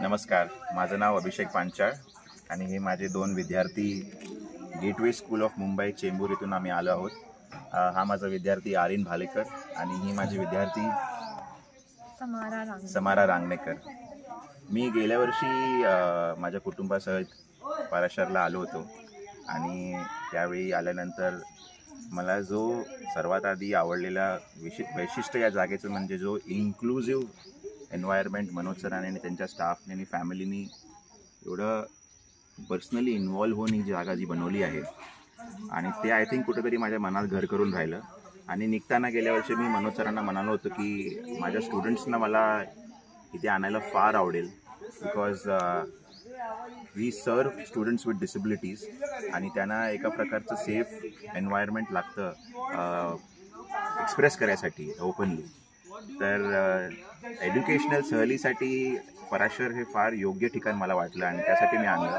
नमस्कार, माझं नाव अभिषेक पांचाळ आणि हे माझे दोन विद्यार्थी gateway school of Mumbai Chembur इथून आम्ही आलो आहोत. हा माझा विद्यार्थी आर्यन भालेकर आणि ही माझी विद्यार्थी समारा रांगणेकर. मी गेल्या वर्षी माझ्या कुटुंबासहित पराशरला आलो होतो आणि त्यावेळी आल्यानंतर मला जो सर्वात आधी आवडलेला वैशिष्ट्य या जागेचं म्हणजे जो इन्क्लुझिव्ह एन्व्हायरमेंट मनोज सरांनी आणि त्यांच्या स्टाफने आणि फॅमिलीनी एवढं पर्सनली इन्व्हॉल्व्ह होऊन ही जागा जी बनवली आहे आणि ते आय थिंक कुठेतरी माझ्या मनात घर करून राहिलं. आणि निघताना गेल्या वर्षी मी मनोज सरांना म्हणालो होतो की माझ्या स्टुडंट्सना मला इथे आणायला फार आवडेल, बिकॉज वी सर्व स्टुडंट्स विथ डिसेबिलिटीज आणि त्यांना एका प्रकारचं सेफ एन्व्हायरमेंट लागतं एक्सप्रेस करायसाठी ओपनली. तर एज्युकेशनल सहलीसाठी पराशर हे फार योग्य ठिकाण मला वाटलं आणि त्यासाठी मी आणलं.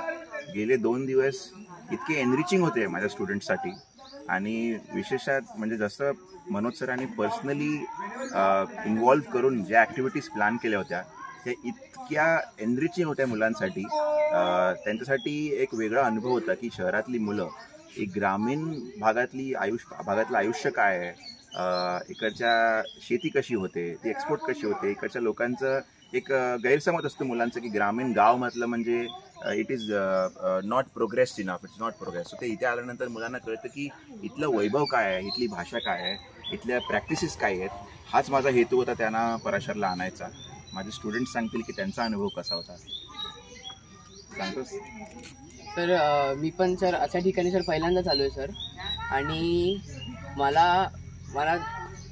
गेले 2 दिवस इतके एनरिचिंग होते माझ्या स्टुडंट्ससाठी आणि विशेषतः म्हणजे जसं मनोज सरांनी पर्सनली इन्व्हॉल्व्ह करून ज्या ॲक्टिव्हिटीज प्लॅन केल्या होत्या त्या इतक्या एनरिचिंग होत्या मुलांसाठी. त्यांच्यासाठी एक वेगळा अनुभव होता की शहरातली मुलं एक ग्रामीण भागातलं आयुष्य काय आहे, इकडच्या शेती कशी होते, ती एक्सपोर्ट कशी होते. इकडच्या लोकांचं एक गैरसमज असतो मुलांचं की ग्रामीण गाव म्हटलं म्हणजे it is not progress enough, it's not progress. ते इथे आल्यानंतर मुलांना कळतं की इथलं वैभव काय आहे, इथली भाषा काय आहे, इथल्या प्रॅक्टिसेस काय आहेत. हाच माझा हेतू होता त्यांना पराशरला आणायचा. माझे स्टुडंट्स सांगतील की त्यांचा अनुभव कसा होता. सांगतोस सर? मी पण सर अशा ठिकाणी सर पहिल्यांदाच आलो आहे सर आणि मला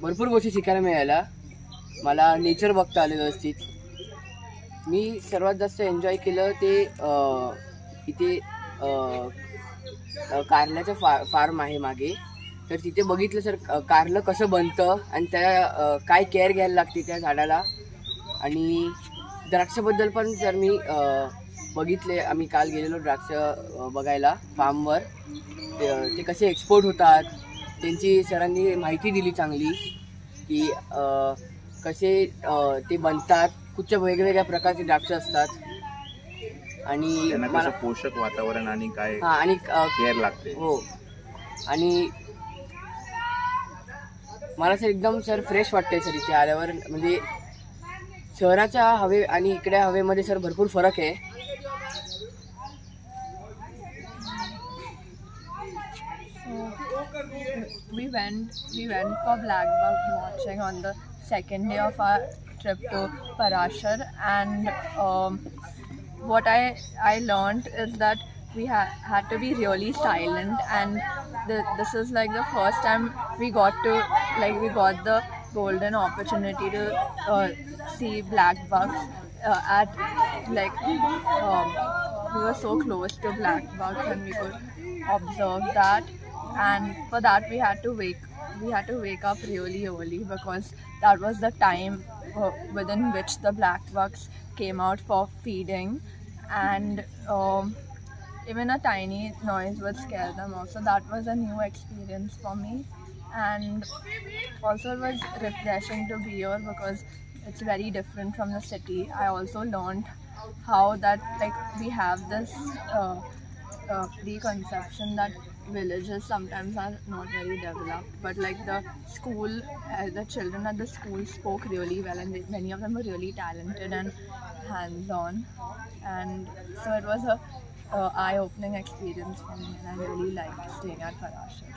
भरपूर गोष्टी शिकायला मिळाल्या. मला नेचर बघता आले व्यवस्थित. मी सर्वात जास्त एन्जॉय केलं ते इथे कारल्याचं फार्म आहे मागे, तर तिथे बघितलं सर कारलं कसं बनतं आणि त्या काय केअर घ्यायला लागते त्या झाडाला. आणि द्राक्षाबद्दल पण सर मी बघितले. आम्ही काल गेलेलो द्राक्ष बघायला फार्मवर. ते कसे एक्सपोर्ट होतात त्यांची सरांनी माहिती दिली चांगली की कसे ते बनतात, कुठच्या वेगवेगळ्या प्रकारचे द्राक्ष असतात आणि मला पोषक वातावरण आणि काय आणि केअर लागते. हो, आणि मला सर एकदम सर फ्रेश वाटते सर इथे आल्यावर. म्हणजे शहराच्या हवे आणि इकडे हवेमध्ये सर भरपूर फरक आहे. We went for black buck watching on the second day of our trip to Parashar, and what I learned is that we had to be really silent, and this is like the first time we got the golden opportunity to see black bucks at we were so close to black bucks and we could observe that. And for that we had to wake up really early because that was the time within which the black bucks came out for feeding, and even a tiny noise would scare them off. So that was a new experience for me, and also it was refreshing to be here because it's very different from the city. I also learned how that we have this preconception that villages sometimes are not very developed, but the children at the school spoke really well, and many of them were really talented and hands-on, and so it was a eye-opening experience for me, and I really liked staying at Parashar.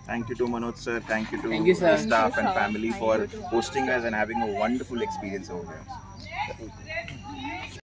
Thank you to Manoj sir, thank you to sir. the staff and family for hosting us and having a wonderful experience over here.